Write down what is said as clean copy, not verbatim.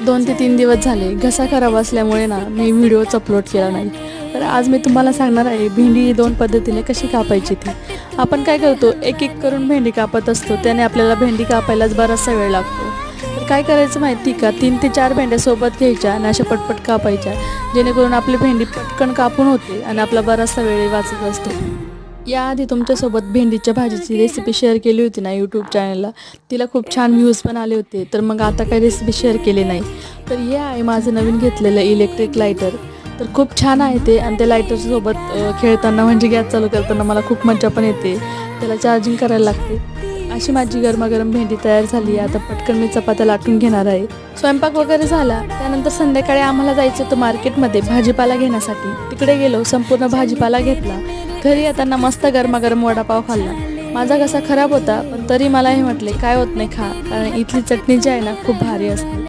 2 ते 3 दिवस झाले घसा खराब असल्यामुळे ना मी व्हिडिओच अपलोड केला नाही. तर आज मी तुम्हाला सांगणार आहे भेंडी 2 पद्धतीने कशी कापायची ती. आपण काय करतो एक एक करून भेंडी कापत असतो, त्याने आपल्याला भेंडी कापायलाच बराचसा वेळ लागतो. तर काय करायचं माहिती का, 3 ते 4 भेंड्या सोबत घ्यायच्या आणि अशा पटपट कापायच्या, जेणेकरून आपली भेंडी पटकन कापून होते आणि आपला बराचसा वेळ वाचत असतो. याआधी तुमच्यासोबत भेंडीच्या भाजीची रेसिपी शेअर केली होती ना यूट्यूब चॅनलला, तिला खूप छान व्ह्यूज पण आले होते. तर मग आता काही रेसिपी शेअर केली नाही. तर हे आहे माझं नवीन घेतलेलं इलेक्ट्रिक लायटर. तर खूप छान आहे ते, आणि त्या लायटरसोबत खेळताना म्हणजे गॅस चालू करताना मला खूप मजा पण येते. त्याला चार्जिंग करायला लागते. अशी माझी गरमागरम भेंडी तयार झाली. आता पटकन मी चपात्या लाटून घेणार आहे. स्वयंपाक वगैरे झाला. त्यानंतर संध्याकाळी आम्हाला जायचं होतं मार्केटमध्ये भाजीपाला घेण्यासाठी. तिकडे गेलो, संपूर्ण भाजीपाला घेतला. घरी येताना मस्त गरमागरम वडापाव खाल्ला. माझा घसा खराब होता, पण तरी मला हे म्हटले काय होत नाही खा, कारण इथली चटणी जी आहे ना खूप भारी असते.